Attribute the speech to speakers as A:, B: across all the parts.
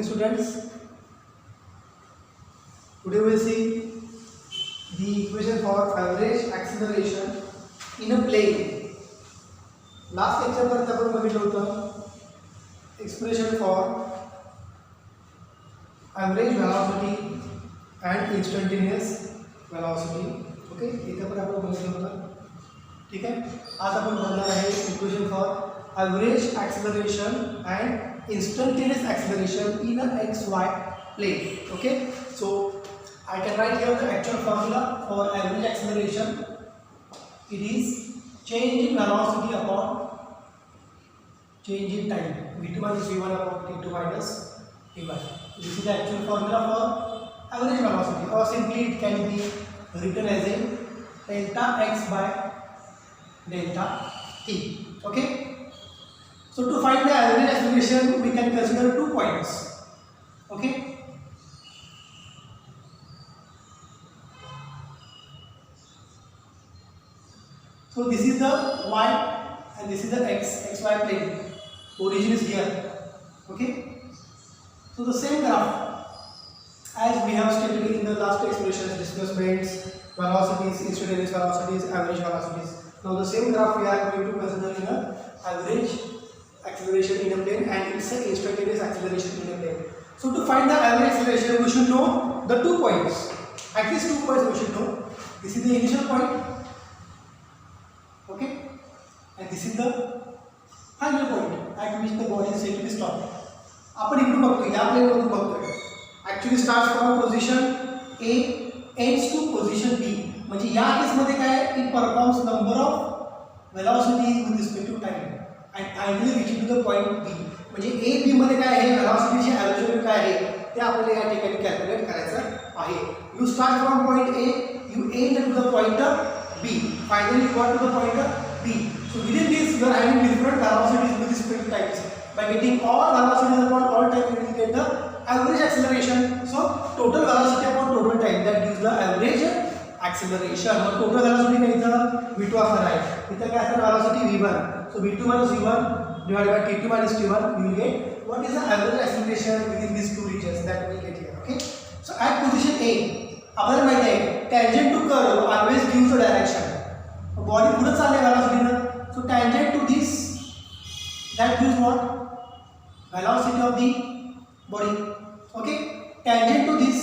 A: evening, students. Today we will see the equation for average acceleration in a plane. Last lecture पर्यंत आपण बघितलं होतं expression for average velocity and instantaneous velocity. Okay, इथे पण आपण बघितलं होतं. ठीक आहे. आज आपण बघणार आहे equation for average acceleration and instantaneous acceleration in a xy plane. Okay, so I can write here the actual formula for average acceleration. It is change in velocity upon change in time. v2 minus v1 upon t2 minus v1. This is the actual formula for average velocity, or simply it can be written as a delta x by delta t. Okay. So to find the average acceleration, we can consider 2 points. Okay. So this is the y and this is the xy plane. Origin is here. Okay. So the same graph as we have stated in the last expressions, displacements, velocities, instantaneous velocities, average velocities. Now the same graph we are going to consider in a average acceleration in a plane and it's an instantaneous acceleration in a plane. So to find the average acceleration, we should know the 2 points. At least 2 points we should know. This is the initial point. Okay, and this is the final point at which the body is said to be stopped. आपण इकडून बघतोय, या plane मधून बघतोय. Actually starts from position A ends to position B. म्हणजे या case मध्ये काय, it performs number of velocities with respect to time and finally reaching to the point B. म्हणजे A B मध्ये काय आहे, velocity ची average value काय आहे ते आपल्याला या ठिकाणी कॅल्क्युलेट करायचं आहे. You start from point A, you end to the point B. Finally you got to the point B. So within this you are having different velocities with respect to times. By getting all velocities upon all time, you will get the average acceleration. So total velocity upon total time, that gives the average acceleration. और total velocity काय इथं v2 असणार आहे. इथं काय असणार velocity v1. So v2 minus v1 divided by t2 minus t1, you will get what is the average acceleration within these two regions that we will get here. Okay. So at position A, आपल्याला माहिती आहे tangent to curve always gives the direction. Body पुढे चालले velocity ना. So tangent to this, that gives what? Velocity of the body. Okay. Tangent to this,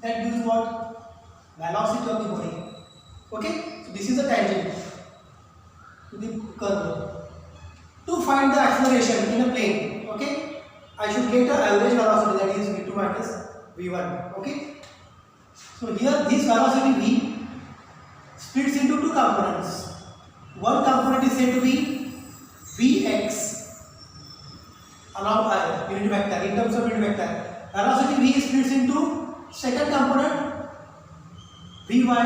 A: that gives what? Velocity of the body. Okay. So this is the tangent to the curve. To find the acceleration in a plane, okay, I should get an average velocity, that is v2 minus v1. Okay. So here this velocity v splits into 2 components. One component is said to be vx along I, unit vector, in terms of unit vector. Velocity v splits into second component vy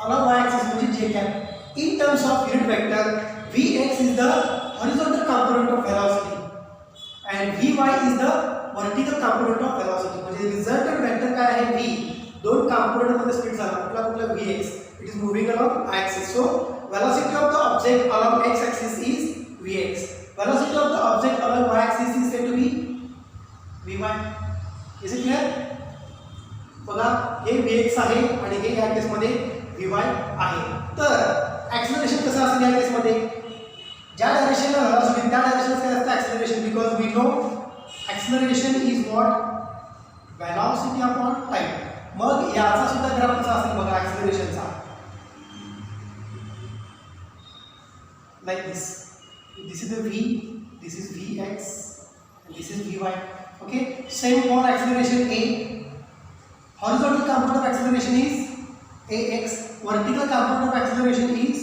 A: along y-axis, which is j cap. In terms of unit vector, vx is the horizontal component of velocity and vy is the vertical component of velocity. म्हणजे resultant vector काय आहे v, दोन component मध्ये split झाला. कुठला vx, it is moving along axis. So velocity of the object along x axis is vx. Velocity of the object along y axis is said to be vy. Is it clear? बघा हे vx आहे आणि हे या case मध्ये vy आहे. तर acceleration कसं असेल या केस मध्ये, ज्या डायरेक्शनला velocity त्या डायरेक्शनला काय असतं acceleration, because we know acceleration is what, velocity upon time. मग याचा सुद्धा ग्राफ कसा असेल बघा acceleration चा, like this. This is the v, this is vx and this is vy. Okay, same for acceleration a. Horizontal component of acceleration is ax, vertical component of acceleration is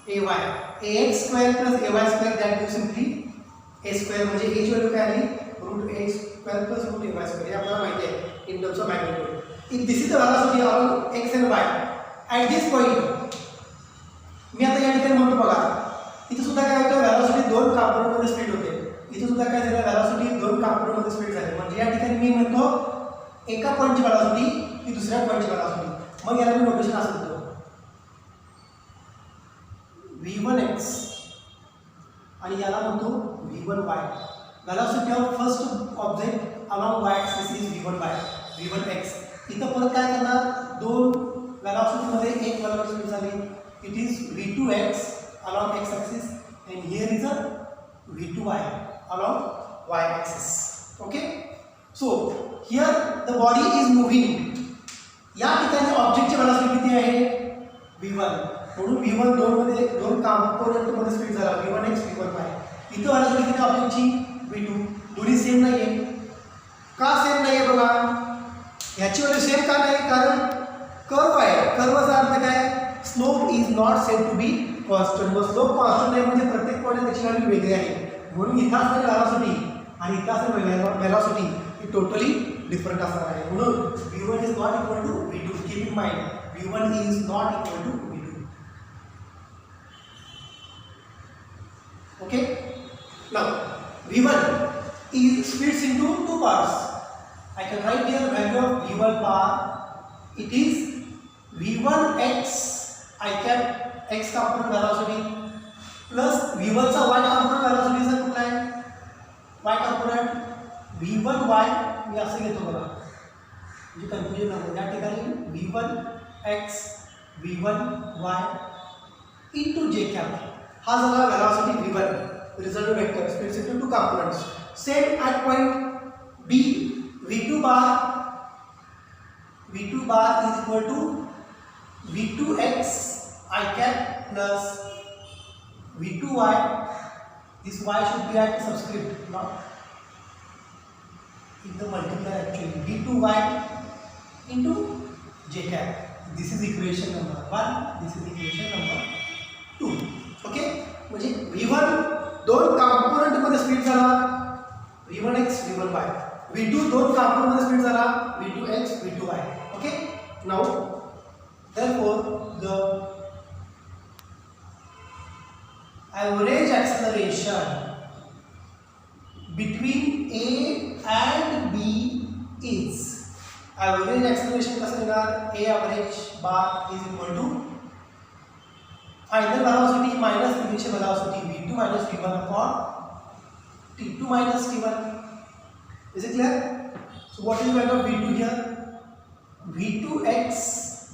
A: ay. ax square plus ay square, that gives simply a square. म्हणजे a ची value काय आली, root a square plus root ay square. हे आपल्याला माहिती आहे in terms of magnitude. If this is the velocity along x and y at this point, मी आता या ठिकाणी म्हणतो बघा, इथे सुद्धा काय होतं, velocity दोन component मध्ये स्प्लिट होते. इथे सुद्धा काय झालं, velocity दोन component मध्ये स्प्लिट झाली. म्हणजे या ठिकाणी मी म्हणतो एका पॉइंटची velocity ही दुसऱ्या पॉइंटची velocity. मग याला मी नोटेशन असं देतो v1x आणि याला म्हणतो v1y. velocity of first object along y axis is v1y v1x. इथं परत काय करणार, दोन वेलॉसिटीमध्ये एक वेलॉसिटी झाली, it is v2x along x axis and here is a v2y along y axis. Okay, so here the body is moving. या ठिकाणी ऑब्जेक्टची velocity किती आहे, v1. म्हणून v1 दोन कंपोनेंट मध्ये स्प्लिट झाला, v1x v1y. इथं वेलॉसिटी किती ऑब्जेक्टची, v2. दोन्ही सेम नाहीये. का सेम नाहीये बघा, याची व्हॅल्यू सेम का नाही, कारण कर्व आहे. कर्वचा अर्थ काय, slope is not said to be constant. व स्लोप कॉन्स्टंट आहे म्हणजे प्रत्येक पॉईंट त्याची व्हॅल्यू वेगळी आहे. म्हणून इथं असणारी वेलॉसिटी आणि इथं असणारी वेलॉसिटी ही टोटली डिफरंट असणार आहे. म्हणून v1 is not equal to v2. Keep in mind, v1 is not equal to v2. Okay, now v1 is splits into two parts. I can write here value of v1 bar. It is v1x I cap x component velocity plus v1 चा y component velocity चा कुठला आहे, y component v1y. मी असं घेतो बघा, म्हणजे confusion नको. या ठिकाणी v1x v1y into j cap हा झाला velocity v1, result vector splits into two components. Same at point B, v2 bar is equal to v2x I cap plus v2y. This y should be at subscript, not in the multiplier actually. v2y into j cap. This is equation number 1. This is equation number 2. Okay, म्हणजे v1 दोन component मध्ये split झाला, v1x v1y. v2 दोन component मध्ये split झाला, v2x v2y. Okay, now therefore the average acceleration between a and b is, average acceleration कसं येणार, a average bar is equal to final velocity minus initial velocity v2 minus v1 upon t2 minus t1. Is it clear? So what is the value of v2 here? v2x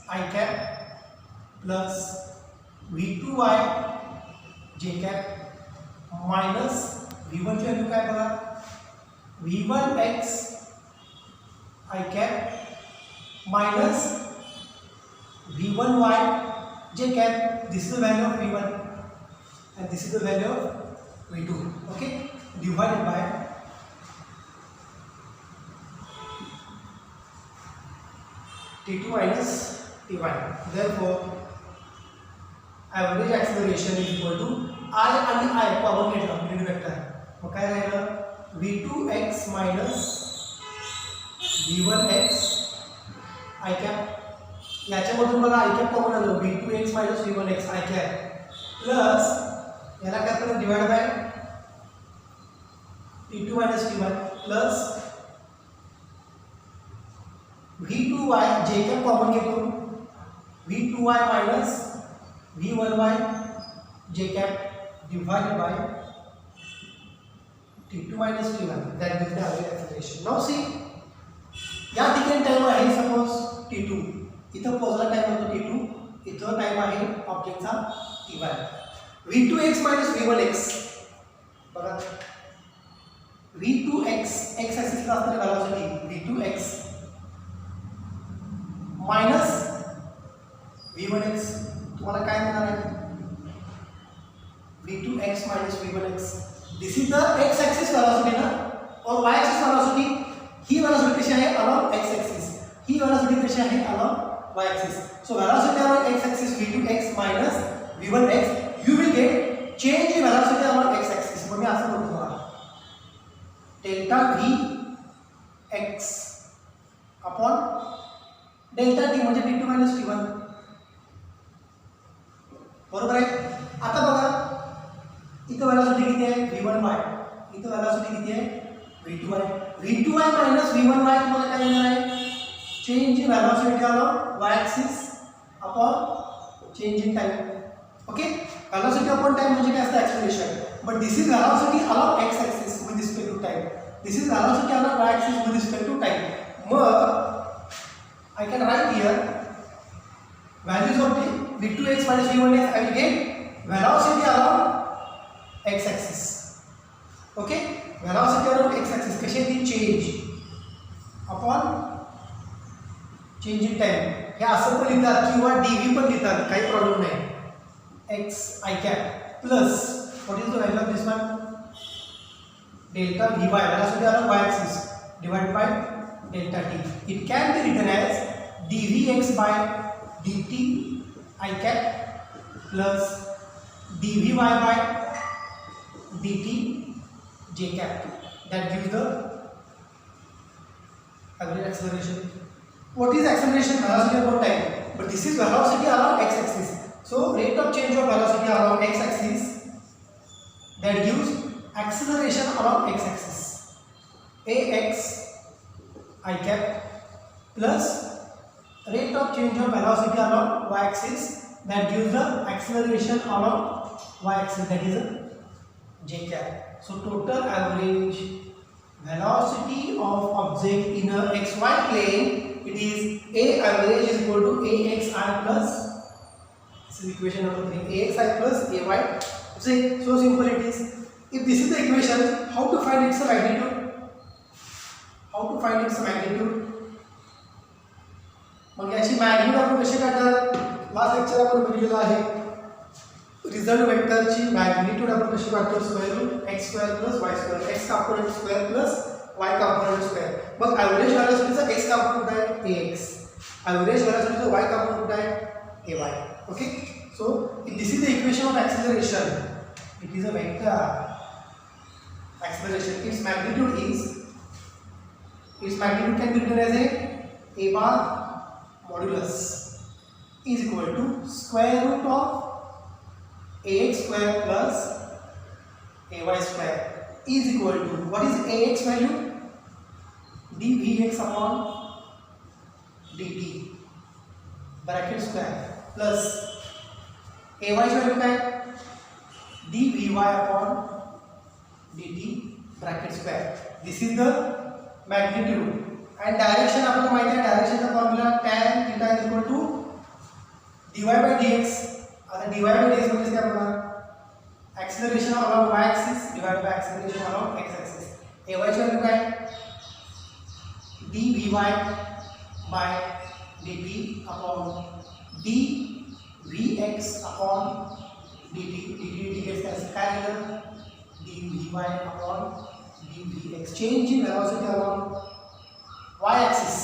A: I cap plus v2y j cap minus v1 ची value काय बघा, v1x I cap minus v1y j cap. This is the value of v1 and this is the value of v2. Okay, divided by t2 minus t1. Therefore average acceleration is equal to I आणि I common घेतला unit vector, मग काय राहिलं, v2x minus v1x I cap. याच्यामधून मला I cap common आलं, v2x minus v1x I cap plus याला काय करू, divide by t2 minus t1 plus v2y j cap common घेतो, v2y minus v1y j cap divided by t2 minus t1. That gives the average acceleration. Now see, या ठिकाणी time आहे suppose t2, इथं पोहोचला time होतो t2, इथं time आहे ऑब्जेक्टचा t1. v2x minus v1x बघा, v2x x ऍक्सिसला असणारी वेलोसिटी v2x माइनस v1x, तुम्हाला काय मिळणार आहे, v2x minus v1x. This is the x axis velocity ना, और y ऍक्सिस वेलोसिटी, ही वेलोसिटी कशी आहे अलॉंग x ऍक्सिस, ही वेलोसिटी कशी आहे along y axis. So velocity along x axis v2x minus v1x, you will get change in velocity along x axis. मग मी असं म्हणतो बघा, delta v x upon delta t म्हणजे t2 minus t1. बरोबर आहे. आता बघा इथं वेलोसिटी किती आहे v1y, इथं वेलोसिटी किती आहे v2y. v2y minus v1y तुम्हाला काय येणार आहे, change in velocity along y axis upon change in time. Okay, velocity upon time म्हणजे काय असतं, acceleration. But this is velocity along x axis with respect to time. This is velocity along y-axis with respect to time. I can write here values of v2x minus v1x. I will get velocity along x-axis. Okay, velocity along x-axis कशी ती change upon change in time. हे असं पण लिहितात किंवा dv पण लिहितात, काही problem नाही. x I cap plus what is the value of this one? Delta vy, velocity along y-axis divided by delta t. It can be written as dvx by dt I cap plus dvy by dt j cap. That gives the average acceleration. What is acceleration? Velocity upon time. But this is velocity along x-axis. So rate of change of velocity along x-axis, that gives acceleration along x-axis. Ax I cap plus rate of change of velocity along y-axis, that gives the acceleration along y-axis, that is a j cap. So total average velocity of object in a xy plane, it is a average is equal to axi plus, this is equation number 3, axi plus ay. See, so simple it is. If this is the equation, how to find its magnitude? How to find its magnitude? मग याची magnitude आपण कशी काढणार? Last lecture आपण बघितलेलं आहे. Result वेक्टरची magnitude आपण कशी काढतो? Square root x square plus y square, x component square plus y component square. मग एव्हरेज व्हेलॉसिटीचा x कंपोनेंट आहे ax, एव्हरेज व्हेलॉसिटीचा y कंपोनेंट आहे ay. Okay, so this is the equation of acceleration. It is a vector acceleration. Its magnitude can be written as a bar modulus is equal to square root of ax square plus ay square is equal to, what is ax value? dvx upon dt bracket square plus ay value काय? dvy upon dt bracket square. This is the magnitude. And direction आपल्याला माहिती आहे, डायरेक्शनचा formula tan theta is equal to dy by dx. आता dy by dx म्हणजे काय बघा? acceleration along y axis divided by acceleration along x axis. ay ची value काय? dvy by dt upon dvx upon dt. dx काय झालं? dvy upon dvx. change in velocity along y axis,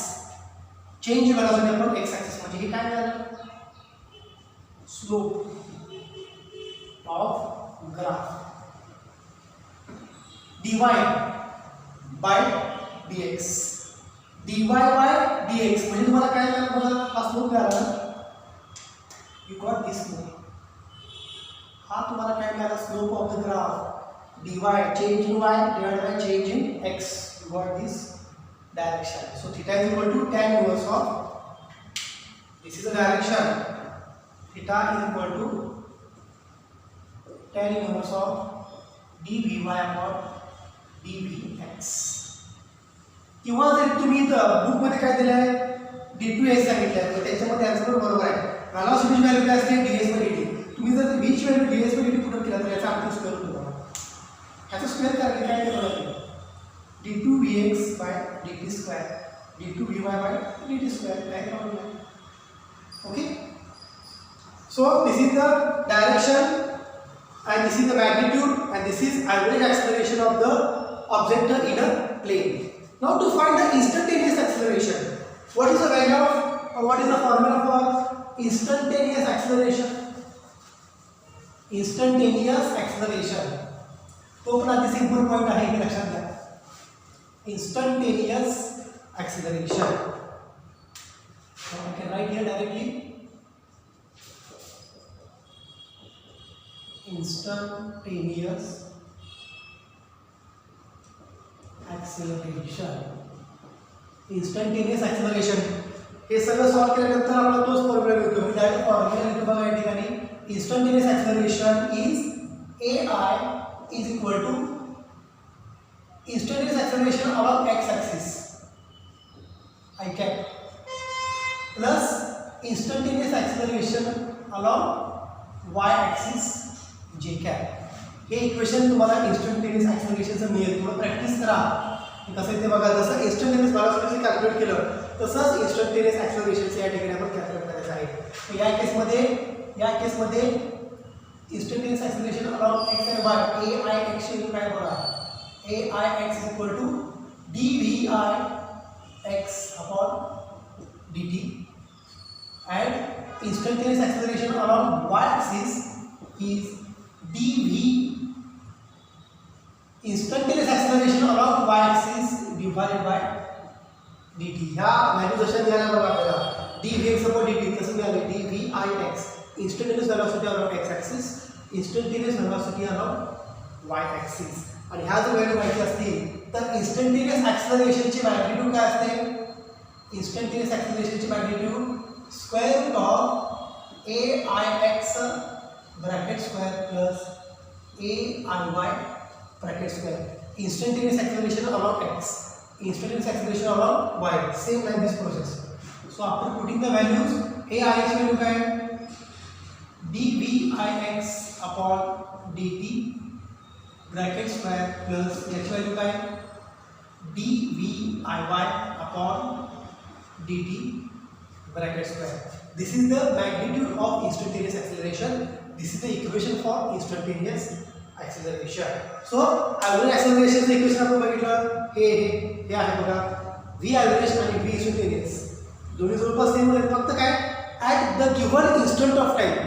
A: change in velocity upon x axis म्हणजे हे काय झालं? slope of graph. dy by dx, dy by dx म्हणजे तुम्हाला काय झालं बघा? हा स्लोप मिळाला, you got this slope. हा तुम्हाला काय मिळाला? Slope of the graph. dy change in y divided by change in x, you got this direction. So theta is equal to tan inverse of, this is the direction, theta is equal to tan inverse of dvy upon dvx. किंवा जर तुम्ही book मध्ये काय दिलं आहे d2x सांगितलं तर त्याच्यामध्ये आन्सर बरोबर आहे. व्हेलॉसिटीची व्हॅल्यू काय असते? ds by dt. तुम्ही जर v ची value ds by dt put केला तर याचा अर्थ स्क्वेअर होतो. ह्याचा स्क्वेअर करायला काय केलं पाहिजे? d2vx by dt square, d2vy by dt square. काय करावं लागेल? Okay, so this is the direction and this is the magnitude and this is average acceleration of the object in a plane. Now to find the instantaneous acceleration, what is the value of, or what is the formula for instantaneous acceleration? Instantaneous acceleration. तो पण अति simple point आहे, हे लक्षात घ्या. Instantaneous acceleration. So I can write here directly. Instantaneous acceleration. Instantaneous acceleration. हे सगळं solve केल्यानंतर आपल्याला तोच फॉर्म्युला मिळतो. मी डायरेक्ट फॉर्म्युला लिहितो बघा या ठिकाणी. Instantaneous acceleration is AI is equal to instantaneous acceleration along x-axis I cap plus instantaneous acceleration along y-axis j cap. Hey equation तुम्हाला इंस्टंटेनियस ॲक्सेलरेशनचं मिळेल. तुम्हाला प्रॅक्टिस करा कसं आहे ते बघा. जसं इंस्टंटेनियस व्हेलॉसिटी कॅल्क्युलेट केलं तसंच इंस्टंटेनियस ॲक्सेलरेशनचं या ठिकाणी आपण कॅल्क्युलेट करायचं आहे. या केसमध्ये instantaneous acceleration along X and Y A I X ची काय बघा A I X equal to D V I X upon D T and instantaneous acceleration along Y axis is dv instantaneous acceleration along y-axis divided by dt. ह्या value जशा मिळाल्या बघा आपल्याला dvx upon dt कसं मिळाले dvix instantaneous velocity along x-axis instantaneous velocity along y-axis. आणि ह्या जर व्हॅल्यू माहिती असतील तर instantaneous acceleration ची मॅग्निट्यूड काय असते. instantaneous acceleration ची magnitude square root of aix bracket square plus AIY bracket square. instantaneous acceleration along x, instantaneous acceleration along y, same like this process. So after putting the values, AIX value काय dvix upon dt bracket square plus h value काय dviy upon dt bracket square. This is the magnitude of instantaneous acceleration. This is the equation for instantaneous acceleration. So average acceleration चे equation आपण बघितलं हे आहे बघा v average आणि v instantaneous दोन्ही जवळपास same आहेत. फक्त काय at the given instant of time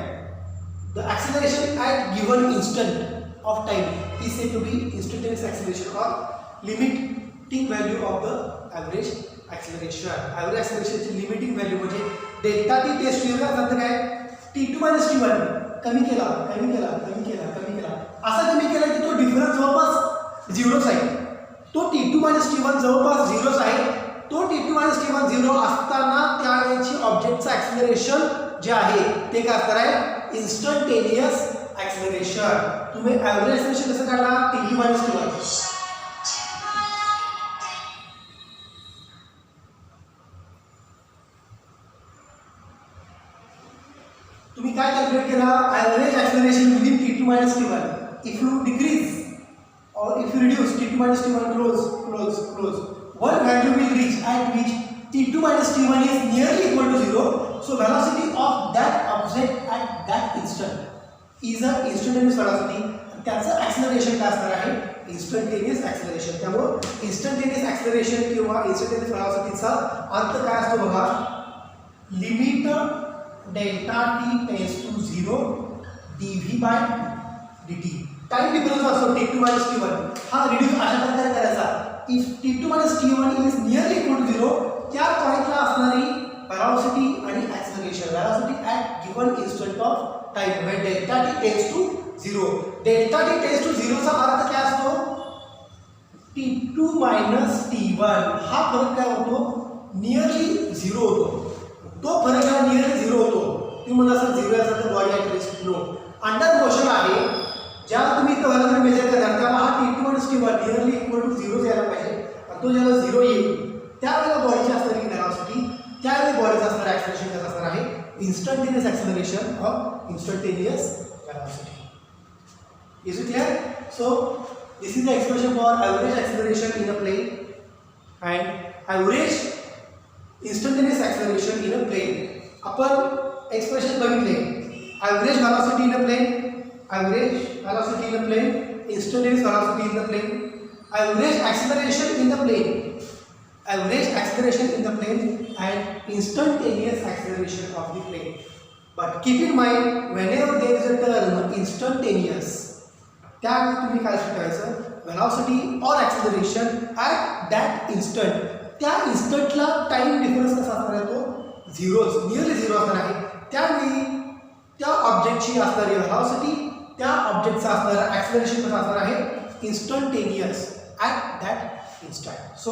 A: the acceleration at given instant of time is said to be instantaneous acceleration or limiting value of the average acceleration. average acceleration ची limiting value म्हणजे delta T test यूला जातं काय t2 - t1 कमी केला असा कमी केला की तो डिफरन्स जवळपास झिरोच आहे. तो t2 - t1 जवळपास झिरोच आहे. तो t2 - t1 झिरो असताना त्यावेळेची ऑब्जेक्टचं ॲक्सेलरेशन जे आहे ते काय असणार आहे इन्स्टंटेनियस ॲक्सेलरेशन. तुम्ही ॲव्हरेज ॲक्सेलरेशन कसं काढला t2 - t1. तुम्ही काय कॅल्क्युलेट केला average acceleration within t2 - t1. If you decrease or if you reduce t2 - t1 close one value will reach at which t2 - t1 is nearly equal to 0. So velocity of that object at that instant is a instantaneous velocity. त्याचं acceleration काय असणार आहे instantaneous acceleration. त्यामुळे instantaneous acceleration किंवा instantaneous वेलॉसिटीचा अर्थ काय असतो बघा limit delta T tends to 0 dv by dt. Time difference असतो t2 - t1 हा रिड्यूस अशा प्रकारे करायचा if t2 - t1 is nearly equal to 0 त्या पॉइंटला असणारी वेलॉसिटी आणि acceleration velocity at given instant of time when delta T tends to 0. Delta T tends to 0 चा अर्थ काय असतो t2 - t1 हा फरक काय होतो नियरली 0 होतो. तो फरक हा नियरली 0 होतो. तुम्ही म्हणता सर 0 याचा तर body at rest no under motion आहे. ज्या तुम्ही तो व्हॅल्यू मेजर करणार तेव्हा हा t2 - t1 nearly equal to 0 यायला पाहिजे. आणि तो जेव्हा 0 येईल त्यावेळेला बॉडीची असणारी वेलॉसिटी त्यावेळी बॉडीचं असणारं ॲक्सेलरेशन कसं असणार आहे instantaneous acceleration or instantaneous velocity. Is it clear? So this is the expression for average acceleration in a plane and average instantaneous acceleration in a plane. आपण एक्सप्रेशन बघितले average velocity in a plane, average velocity in a plane, instantaneous velocity in the plane, average acceleration in the plane, and instantaneous acceleration of the plane. But keep in mind whenever there is a term instantaneous त्यावेळी तुम्ही काय शिकायचं velocity or acceleration at that instant. त्या इन्स्टंटला time difference कसा असणार आहे तो झिरोच nearly 0 असणार आहे. त्यावेळी त्या ऑब्जेक्टची असणारी वेलॉसिटी त्या ऑब्जेक्टचा असणारा ॲक्सेलरेशन कसं असणार आहे instantaneous at that instant. So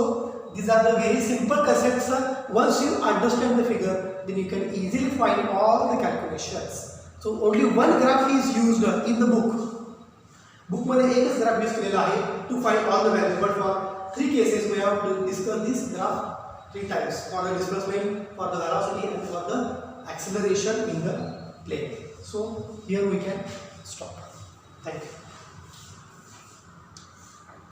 A: these are the very simple concepts. Once you understand the figure then you can easily find all the calculations. So only one graph is used in the book. Book मध्ये एकच graph use केलेला आहे to find all the values, but for 3 cases we have to discuss this graph 3 times, for the displacement, for the velocity and for the acceleration in the plane. So here we can stop. Thank you.